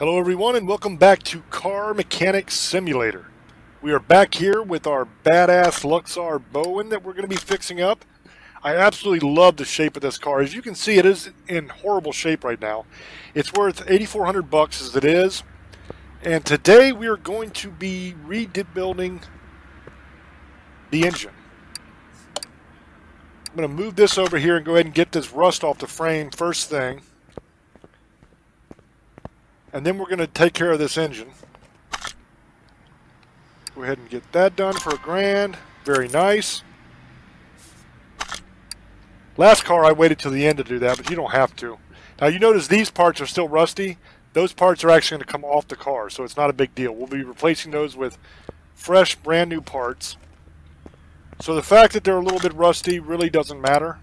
Hello everyone and welcome back to Car Mechanic Simulator. We are back here with our badass Luxor Bowen that we're going to be fixing up. I absolutely love the shape of this car. As you can see, it is in horrible shape right now. It's worth $8,400 as it is. And today we are going to be rebuilding the engine. I'm going to move this over here and go ahead and get this rust off the frame first thing. And then we're going to take care of this engine. Go ahead and get that done for $1,000. Very nice. Last car I waited till the end to do that, but you don't have to. Now you notice these parts are still rusty. Those parts are actually going to come off the car, so it's not a big deal. We'll be replacing those with fresh, brand new parts. So the fact that they're a little bit rusty really doesn't matter,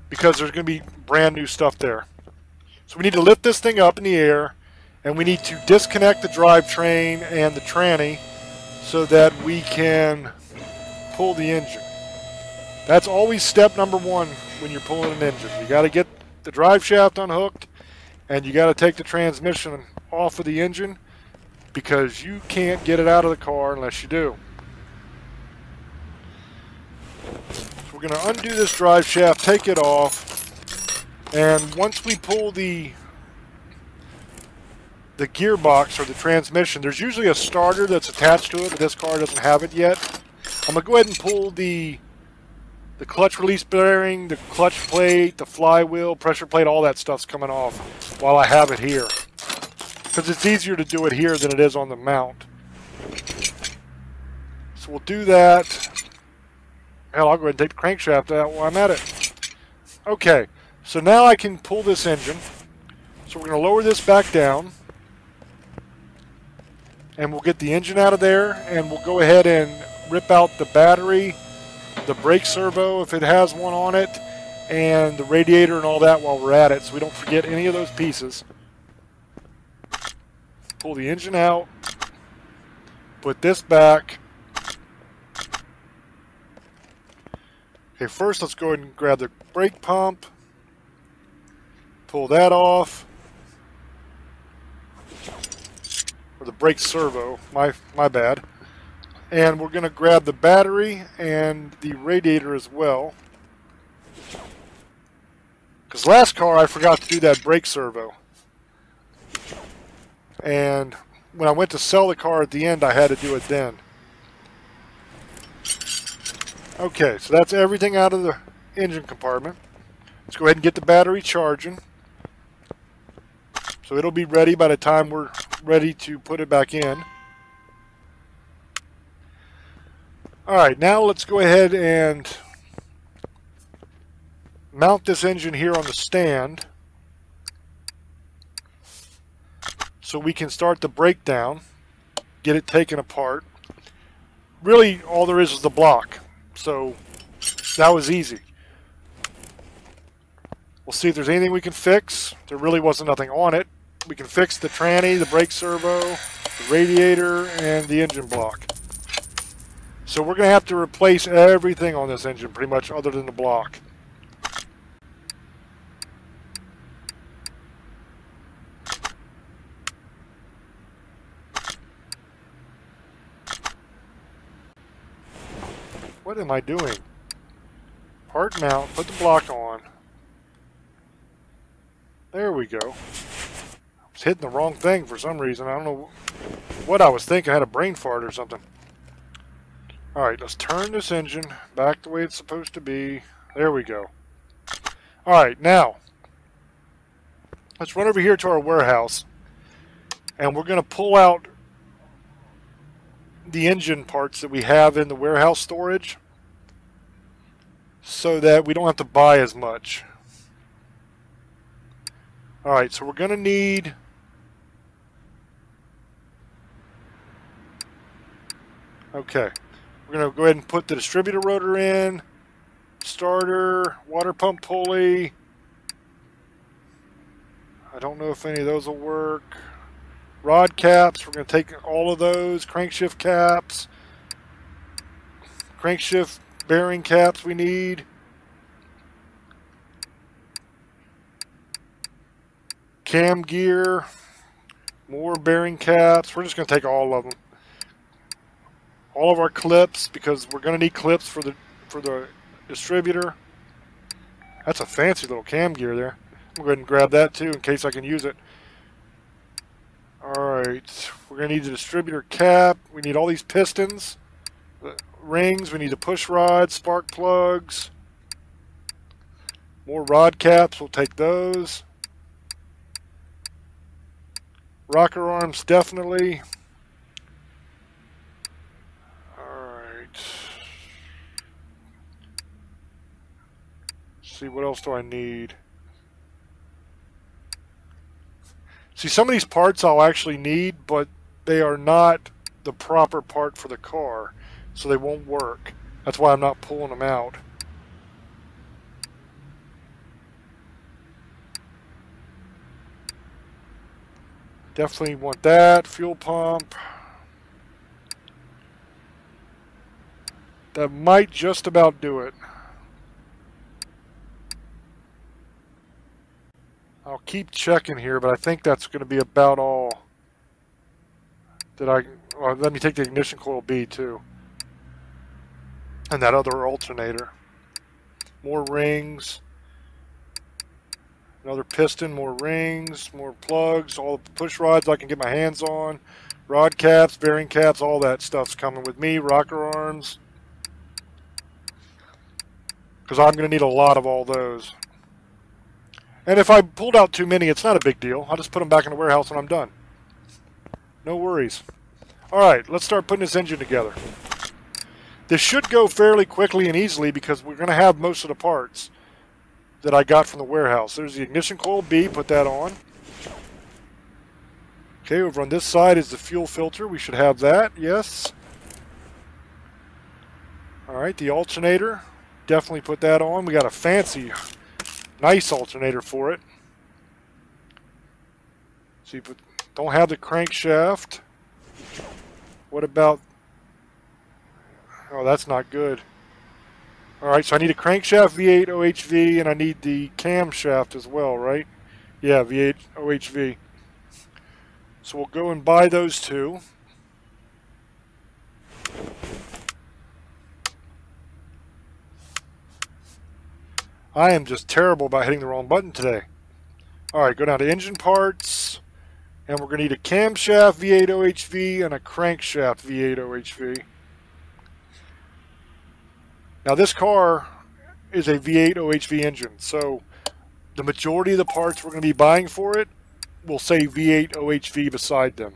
because there's going to be brand new stuff there. So we need to lift this thing up in the air, and we need to disconnect the drivetrain and the tranny so that we can pull the engine. That's always step number one when you're pulling an engine. You got to get the drive shaft unhooked, and you got to take the transmission off of the engine, because you can't get it out of the car unless you do. So we're going to undo this drive shaft, take it off. And once we pull the gearbox or the transmission, there's usually a starter that's attached to it, but this car doesn't have it yet. I'm going to go ahead and pull the clutch release bearing, the clutch plate, the flywheel, pressure plate, all that stuff's coming off while I have it here, because it's easier to do it here than it is on the mount. So we'll do that. Hell, I'll go ahead and take the crankshaft out while I'm at it. Okay. So now I can pull this engine. So we're going to lower this back down. And we'll get the engine out of there. And we'll go ahead and rip out the battery, the brake servo if it has one on it, and the radiator and all that while we're at it, so we don't forget any of those pieces. Pull the engine out. Put this back. Okay, first let's go ahead and grab the brake pump. Pull that off. Or the brake servo, my bad. And we're going to grab the battery and the radiator as well. Because last car I forgot to do that brake servo. And when I went to sell the car at the end, I had to do it then. Okay, so that's everything out of the engine compartment. Let's go ahead and get the battery charging. So it'll be ready by the time we're ready to put it back in. Alright, now let's go ahead and mount this engine here on the stand so we can start the breakdown, get it taken apart. Really, all there is the block, so that was easy. We'll see if there's anything we can fix. There really wasn't nothing on it. We can fix the tranny, the brake servo, the radiator, and the engine block. So we're going to have to replace everything on this engine, pretty much, other than the block. What am I doing? Part mount, put the block on. There we go. I was hitting the wrong thing for some reason. I don't know what I was thinking. I had a brain fart or something. Alright, let's turn this engine back the way it's supposed to be. There we go. Alright, now let's run over here to our warehouse, and we're going to pull out the engine parts that we have in the warehouse storage so that we don't have to buy as much. Alright, so we're going to need okay. We're going to go ahead and put the distributor rotor in, starter, water pump pulley. I don't know if any of those will work. Rod caps, we're going to take all of those. Crankshift caps. Crankshift bearing caps we need. cam gear, more bearing caps. We're just going to take all of them. All of our clips, because we're going to need clips for the distributor. That's a fancy little cam gear there. I'm going to go ahead and grab that too in case I can use it. Alright, we're going to need the distributor cap. We need all these pistons, the rings. We need the push rods, spark plugs. More rod caps, we'll take those. Rocker arms, definitely. Alright. See, what else do I need? See, some of these parts I'll actually need, but they are not the proper part for the car, so they won't work. That's why I'm not pulling them out. Definitely want that. Fuel pump. That might just about do it. I'll keep checking here, but I think that's going to be about all that I... Well, let me take the ignition coil B too. And that other alternator. More rings. Another piston, more rings, more plugs, all the push rods I can get my hands on. Rod caps, bearing caps, all that stuff's coming with me. Rocker arms. Because I'm going to need a lot of all those. And if I pulled out too many, it's not a big deal. I'll just put them back in the warehouse when I'm done. No worries. Alright, let's start putting this engine together. This should go fairly quickly and easily because we're going to have most of the parts that I got from the warehouse. There's the ignition coil B, put that on. Okay, over on this side is the fuel filter. We should have that, yes. Alright, the alternator. Definitely put that on. We got a fancy, nice alternator for it. See, but don't have the crankshaft. What about... Oh, that's not good. Alright, so I need a crankshaft V8 OHV, and I need the camshaft as well, right? Yeah, V8 OHV. So we'll go and buy those two. I am just terrible about hitting the wrong button today. Alright, go down to engine parts, and we're going to need a camshaft V8 OHV and a crankshaft V8 OHV. Now this car is a V8 OHV engine, so the majority of the parts we're going to be buying for it will say V8 OHV beside them.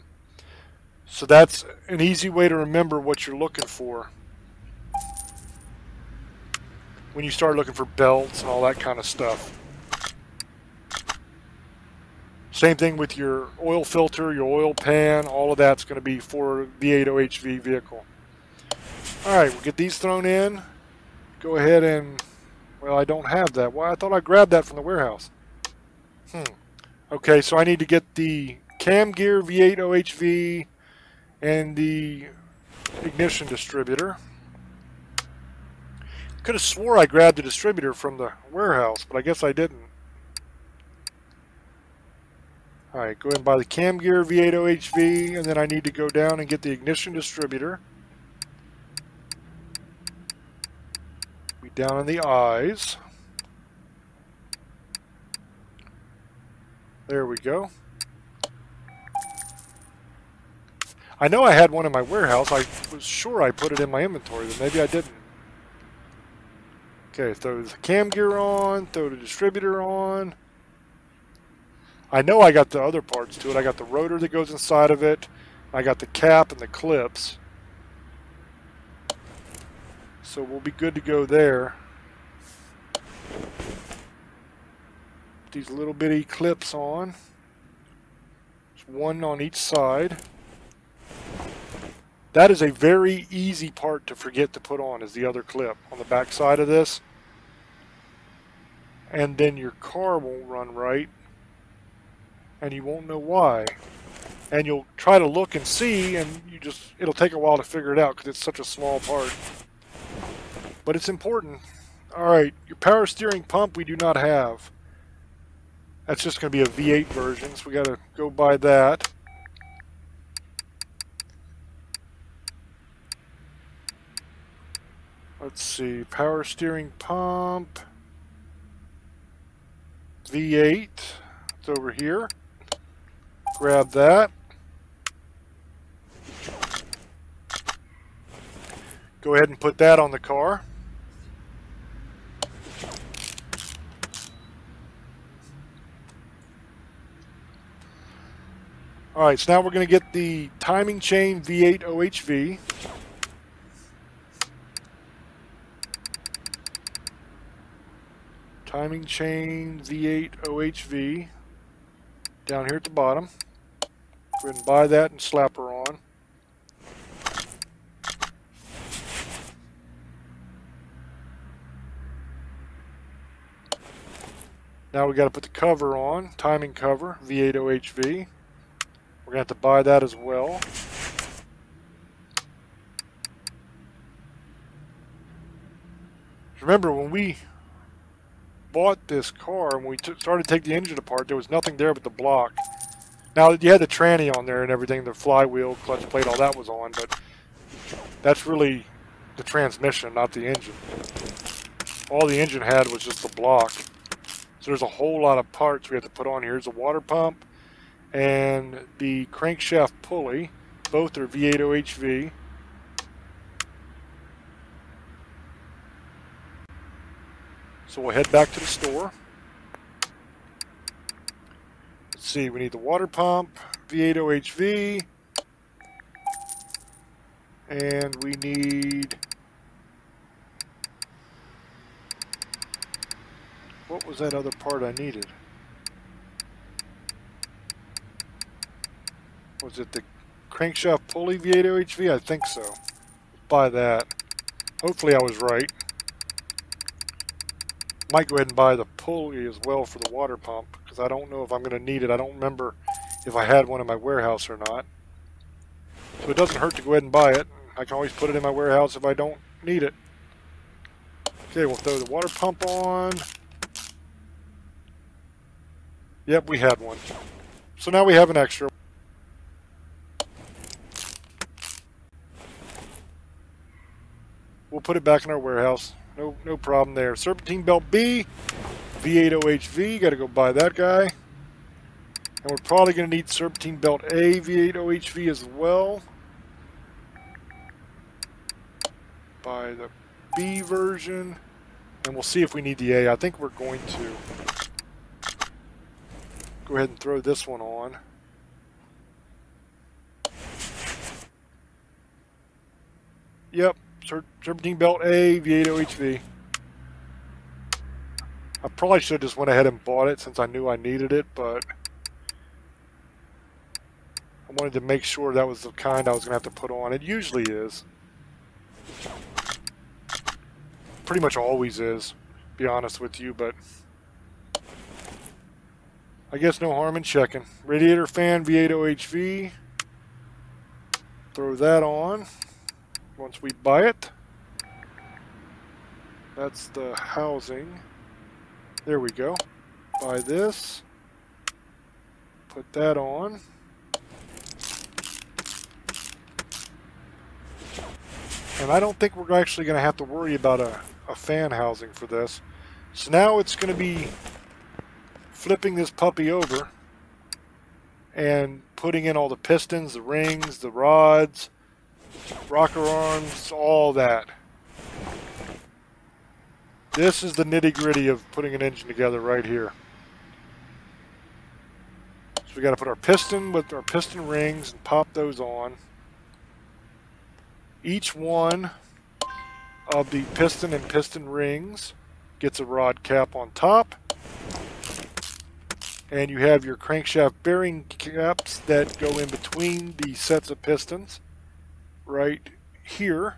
So that's an easy way to remember what you're looking for when you start looking for belts and all that kind of stuff. Same thing with your oil filter, your oil pan, all of that's going to be for V8 OHV vehicle. Alright, we'll get these thrown in. Go ahead and... Well, I don't have that. Well, I thought I grabbed that from the warehouse. Okay, so I need to get the cam gear V8 OHV and the ignition distributor. Could have swore I grabbed the distributor from the warehouse, but I guess I didn't. Alright, go ahead and buy the cam gear V8 OHV, and then I need to go down and get the ignition distributor. Be down in the eyes. There we go. I know I had one in my warehouse. I was sure I put it in my inventory, but maybe I didn't. Okay, throw the cam gear on, throw the distributor on. I know I got the other parts to it. I got the rotor that goes inside of it. I got the cap and the clips. So we'll be good to go there. Put these little bitty clips on. There's one on each side. That is a very easy part to forget to put on, is the other clip on the back side of this. And then your car won't run right. And you won't know why. And you'll try to look and see, and it'll take a while to figure it out because it's such a small part. But it's important. Alright, your power steering pump we do not have. That's just going to be a V8 version, so we got to go buy that. Let's see, power steering pump, V8, it's over here. Grab that. Go ahead and put that on the car. Alright, so now we're going to get the timing chain V8 OHV. Timing chain V8 OHV down here at the bottom. Go ahead and buy that and slap her on. Now we got to put the cover on, timing cover, V8 OHV. We're going to have to buy that as well. Remember, when we bought this car and we started to take the engine apart, there was nothing there but the block. Now, you had the tranny on there and everything, the flywheel, clutch plate, all that was on, but that's really the transmission, not the engine. All the engine had was just the block. So there's a whole lot of parts we have to put on here. Here's a water pump and the crankshaft pulley. Both are V8 OHV. So we'll head back to the store. Let's see, we need the water pump, V8 OHV, and we need, what was that other part I needed? Was it the crankshaft pulley V8 OHV? I think so. Let's buy that. Hopefully I was right. Might go ahead and buy the pulley as well for the water pump, because I don't know if I'm going to need it. I don't remember if I had one in my warehouse or not. So it doesn't hurt to go ahead and buy it. I can always put it in my warehouse if I don't need it. Okay, we'll throw the water pump on. Yep, we had one. So now we have an extra. We'll put it back in our warehouse. No problem there. Serpentine belt B, V8 OHV. Got to go buy that guy. And we're probably going to need serpentine belt A, V8 OHV as well. Buy the B version. And we'll see if we need the A. I think we're going to. Go ahead and throw this one on. Yep. Serpentine belt A, V8 OHV. I probably should have just went ahead and bought it since I knew I needed it, but I wanted to make sure that was the kind I was going to have to put on. It usually is. Pretty much always is, to be honest with you, but I guess no harm in checking. Radiator fan, V8 OHV. Throw that on once we buy it. That's the housing. There we go. Buy this. Put that on. And I don't think we're actually going to have to worry about a fan housing for this. So now it's going to be flipping this puppy over and putting in all the pistons, the rings, the rods, rocker arms, all that. This is the nitty-gritty of putting an engine together right here. So we got to put our piston with our piston rings and pop those on. Each one of the piston and piston rings gets a rod cap on top. And you have your crankshaft bearing caps that go in between the sets of pistons right here.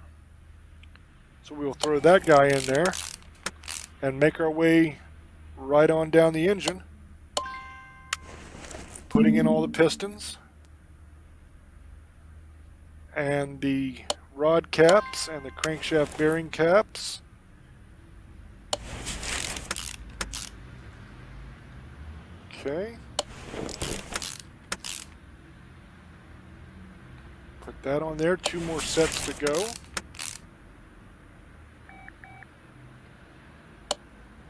So we'll throw that guy in there and make our way right on down the engine, putting in all the pistons and the rod caps and the crankshaft bearing caps. Okay. Put that on there. 2 more sets to go.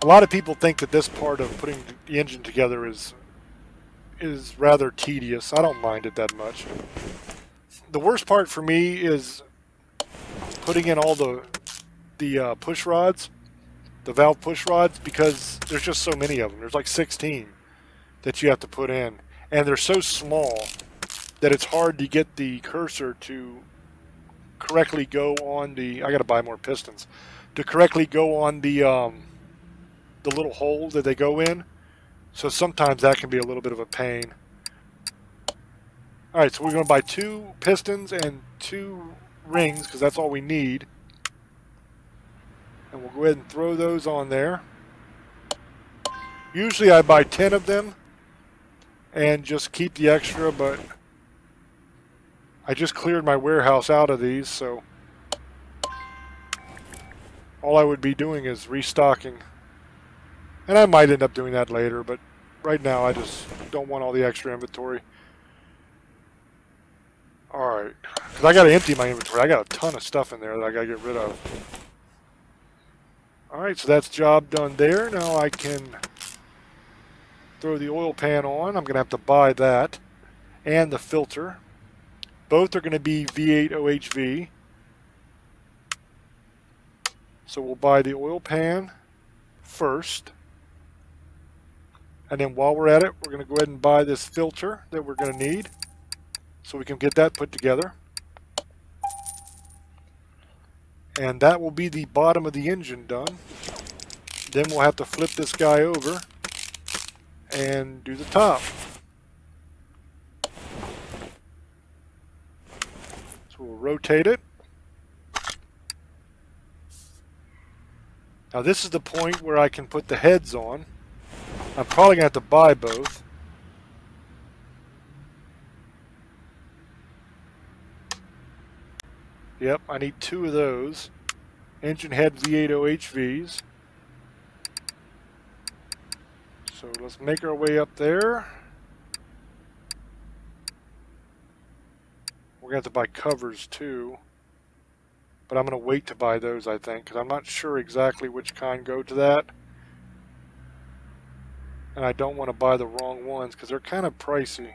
A lot of people think that this part of putting the engine together is rather tedious. I don't mind it that much. The worst part for me is putting in all the push rods, the valve push rods, because there's just so many of them. There's like 16 that you have to put in, and they're so small that it's hard to get the cursor to correctly go on the. I got to buy more pistons to correctly go on the little hole that they go in. So sometimes that can be a little bit of a pain. All right, so we're going to buy 2 pistons and 2 rings because that's all we need. And we'll go ahead and throw those on there. Usually I buy 10 of them and just keep the extra, but I just cleared my warehouse out of these, so all I would be doing is restocking. And I might end up doing that later, but right now I just don't want all the extra inventory. Alright, because I got to empty my inventory. I got a ton of stuff in there that I got to get rid of. Alright, so that's job done there. Now I can throw the oil pan on. I'm going to have to buy that and the filter. Both are going to be V8 OHV. So we'll buy the oil pan first. And then while we're at it, we're going to go ahead and buy this filter that we're going to need so we can get that put together. And that will be the bottom of the engine done. Then we'll have to flip this guy over and do the top. So we'll rotate it. Now this is the point where I can put the heads on. I'm probably going to have to buy both. Yep, I need 2 of those. Engine head V8 OHVs. So let's make our way up there. We're going to have to buy covers too. But I'm going to wait to buy those, I think, because I'm not sure exactly which kind go to that. And I don't want to buy the wrong ones because they're kind of pricey.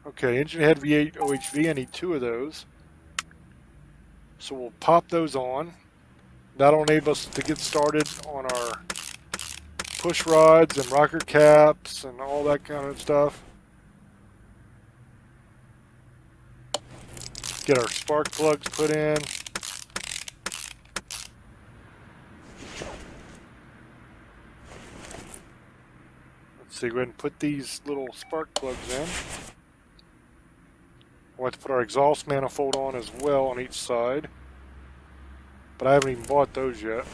Okay, engine head V8 OHV, I need 2 of those. So we'll pop those on. That'll enable us to get started on our push rods and rocker caps and all that kind of stuff. Get our spark plugs put in. Let's see, go ahead and put these little spark plugs in. We'll have to put our exhaust manifold on as well on each side. But I haven't even bought those yet.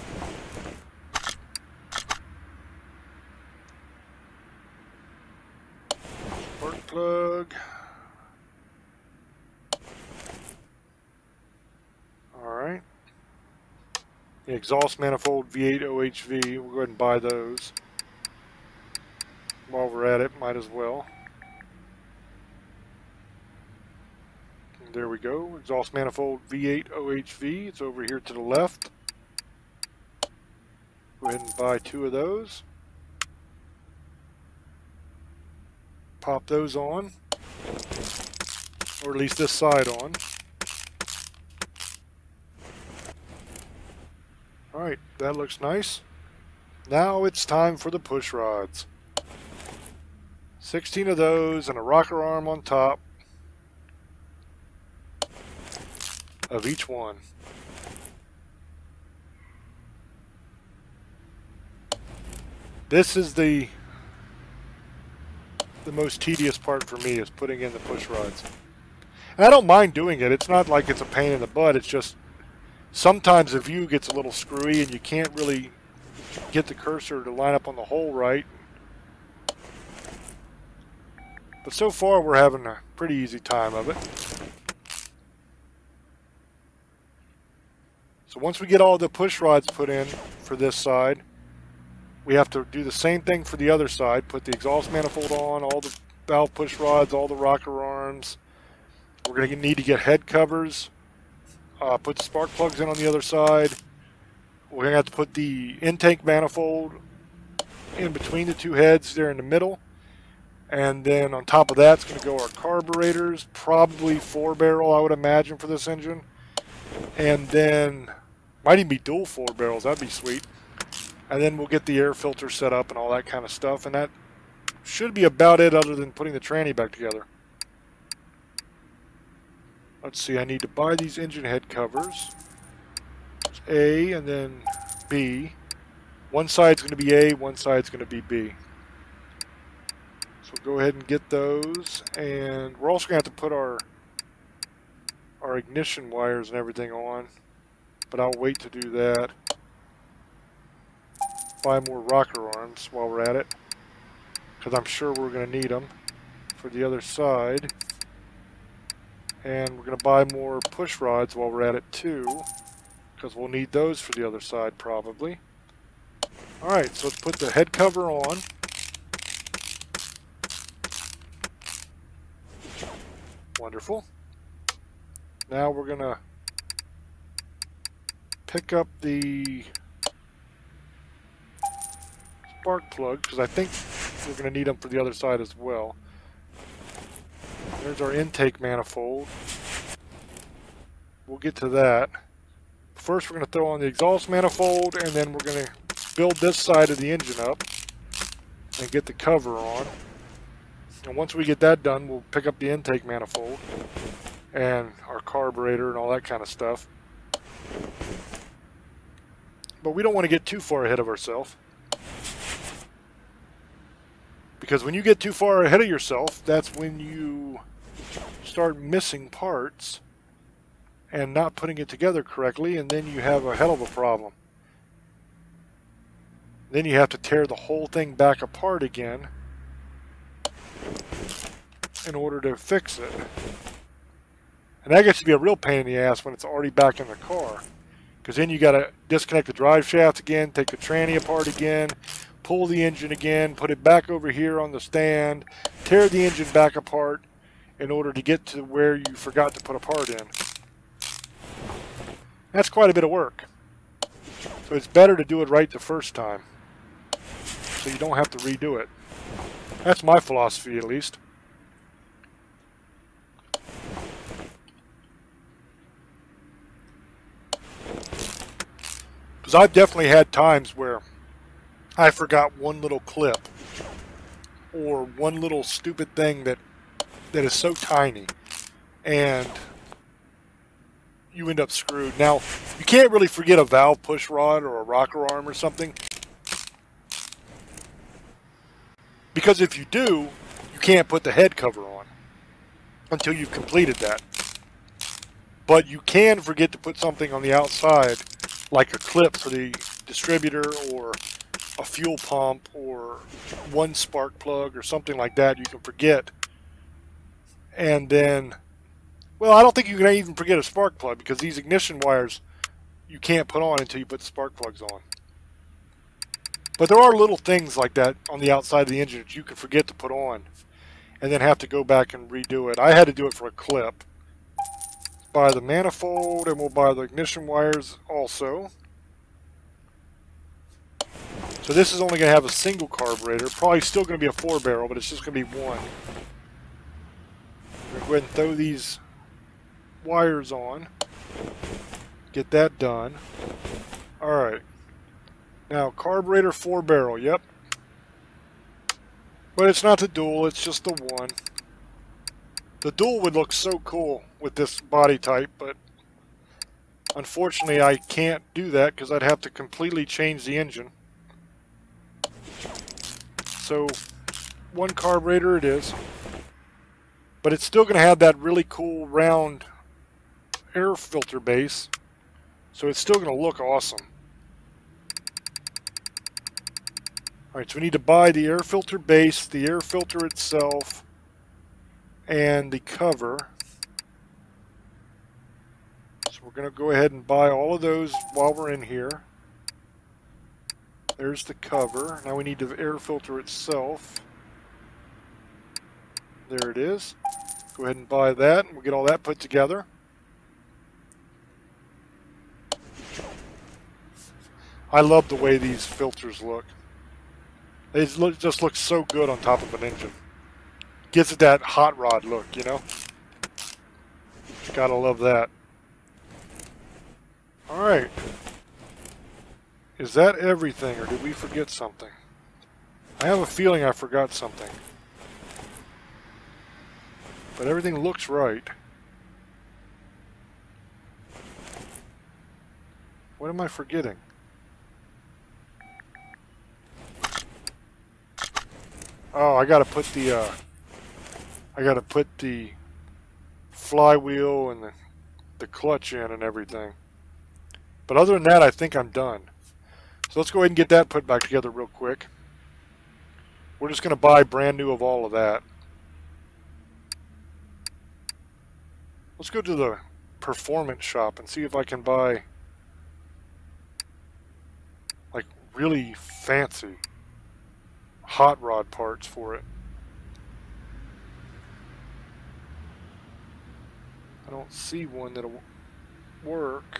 Spark plug. Alright. The exhaust manifold V8 OHV, we'll go ahead and buy those. While we're at it, might as well. There we go, exhaust manifold V8 OHV, it's over here to the left. Go ahead and buy 2 of those. Pop those on, or at least this side on. Alright, that looks nice. Now it's time for the push rods. 16 of those and a rocker arm on top of each one. This is the most tedious part for me, is putting in the push rods. And I don't mind doing it. It's not like it's a pain in the butt. It's just sometimes the view gets a little screwy and you can't really get the cursor to line up on the hole right. But so far we're having a pretty easy time of it. So once we get all the push rods put in for this side, we have to do the same thing for the other side. Put the exhaust manifold on, all the valve push rods, all the rocker arms. We're going to need to get head covers. Put the spark plugs in on the other side. We're going to have to put the intake manifold in between the two heads there in the middle. And then on top of that, it's going to go our carburetors, probably 4-barrel, I would imagine, for this engine. And then, might even be dual 4-barrels, that'd be sweet. And then we'll get the air filter set up and all that kind of stuff. And that should be about it, other than putting the tranny back together. Let's see, I need to buy these engine head covers. It's A and then B. One side's going to be A, one side's going to be B. So go ahead and get those. And we're also going to have to put our ignition wires and everything on. But I'll wait to do that. Buy more rocker arms while we're at it, because I'm sure we're going to need them for the other side. And we're going to buy more push rods while we're at it too, because we'll need those for the other side probably. Alright, so let's put the head cover on. Wonderful. Now we're going to pick up the spark plug, because I think we're going to need them for the other side as well. There's our intake manifold. We'll get to that. First, we're going to throw on the exhaust manifold, and then we're going to build this side of the engine up and get the cover on. And once we get that done, we'll pick up the intake manifold and our carburetor and all that kind of stuff. But we don't want to get too far ahead of ourselves, because when you get too far ahead of yourself, that's when you start missing parts and not putting it together correctly, and then you have a hell of a problem. Then you have to tear the whole thing back apart again in order to fix it. And that gets to be a real pain in the ass when it's already back in the car, because then you got to disconnect the drive shaft again, take the tranny apart again, pull the engine again, put it back over here on the stand, tear the engine back apart in order to get to where you forgot to put a part in. That's quite a bit of work. So it's better to do it right the first time, so you don't have to redo it. That's my philosophy, at least. Because I've definitely had times where I forgot one little clip or one little stupid thing that is so tiny, and you end up screwed. Now, you can't really forget a valve push rod or a rocker arm or something, because if you do, you can't put the head cover on until you've completed that. But you can forget to put something on the outside, like a clip for the distributor or a fuel pump or one spark plug or something like that. You can forget. And then, well, I don't think you can even forget a spark plug, because these ignition wires you can't put on until you put the spark plugs on. But there are little things like that on the outside of the engine that you can forget to put on and then have to go back and redo it. I had to do it for a clip. Buy the manifold, and we'll buy the ignition wires also. So this is only going to have a single carburetor. Probably still going to be a 4-barrel, but it's just going to be one. We're going to go ahead and throw these wires on. Get that done. Alright. Now, carburetor 4-barrel, yep. But it's not the dual, it's just the one. The dual would look so cool with this body type, but unfortunately I can't do that because I'd have to completely change the engine. So, one carburetor it is. But it's still going to have that really cool round air filter base. So it's still going to look awesome. Alright, so we need to buy the air filter base, the air filter itself, and the cover. So we're going to go ahead and buy all of those while we're in here. There's the cover. Now we need the air filter itself. There it is. Go ahead and buy that, and we'll get all that put together. I love the way these filters look. They just look so good on top of an engine. Gives it that hot rod look, you know? Gotta love that. Alright. Is that everything, or did we forget something? I have a feeling I forgot something. But everything looks right. What am I forgetting? Oh, I gotta put the flywheel and the clutch in and everything. But other than that, I think I'm done. So let's go ahead and get that put back together real quick. We're just gonna buy brand new of all of that. Let's go to the performance shop and see if I can buy like really fancy hot rod parts for it. I don't see one that'll work.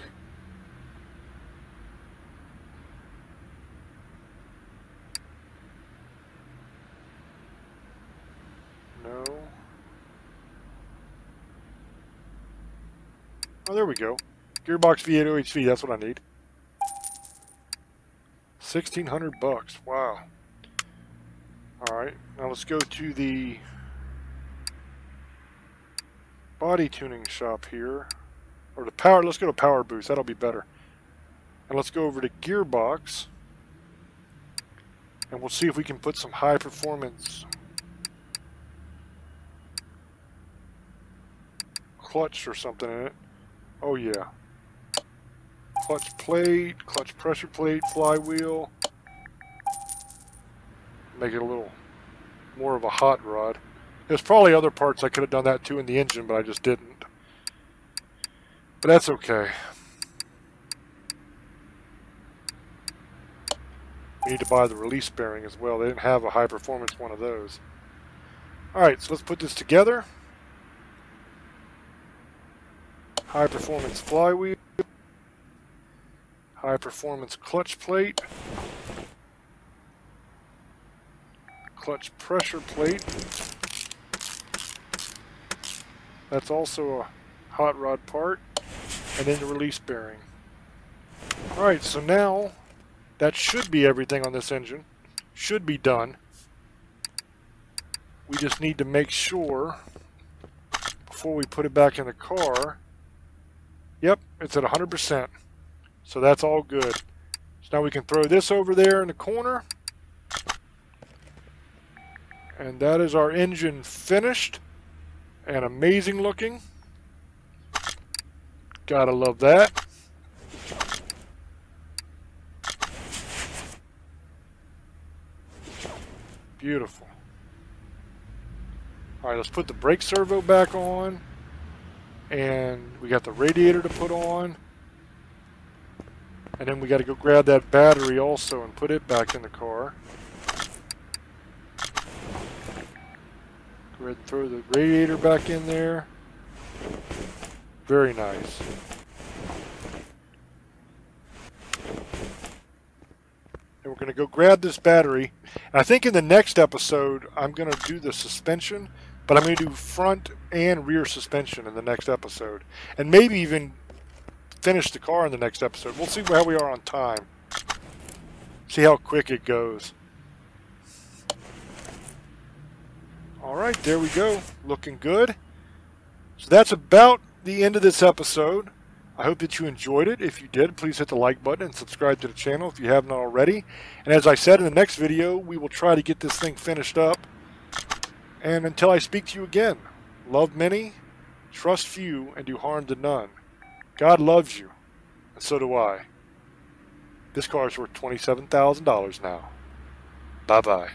No. Oh, there we go. Gearbox V8 OHV, that's what I need. 1,600 bucks. Wow. Alright, now let's go to the body tuning shop here. Or the power, let's go to Power Boost, that'll be better. And let's go over to Gearbox. And we'll see if we can put some high performance clutch or something in it. Oh yeah. Clutch plate, clutch pressure plate, flywheel. Make it a little more of a hot rod. There's probably other parts I could have done that too in the engine, but I just didn't. But that's okay. We need to buy the release bearing as well. They didn't have a high performance one of those. Alright, so let's put this together. High performance flywheel. High performance clutch plate. Clutch pressure plate. That's also a hot rod part. And then the release bearing. Alright, so now that should be everything on this engine. Should be done. We just need to make sure before we put it back in the car. Yep, it's at 100%. So that's all good. So now we can throw this over there in the corner. And that is our engine finished and amazing looking. Gotta love that. Beautiful. Alright, let's put the brake servo back on. And we got the radiator to put on. And then we got to go grab that battery also and put it back in the car. Go ahead and throw the radiator back in there. Very nice. And we're going to go grab this battery. And I think in the next episode, I'm going to do the suspension. But I'm going to do front and rear suspension in the next episode. And maybe even finish the car in the next episode. We'll see how we are on time. See how quick it goes. Alright, there we go. Looking good. So that's about the end of this episode. I hope that you enjoyed it. If you did, please hit the like button and subscribe to the channel if you haven't already. And as I said in the next video, we will try to get this thing finished up. And until I speak to you again, love many, trust few, and do harm to none. God loves you, and so do I. This car is worth $27,000 now. Bye-bye.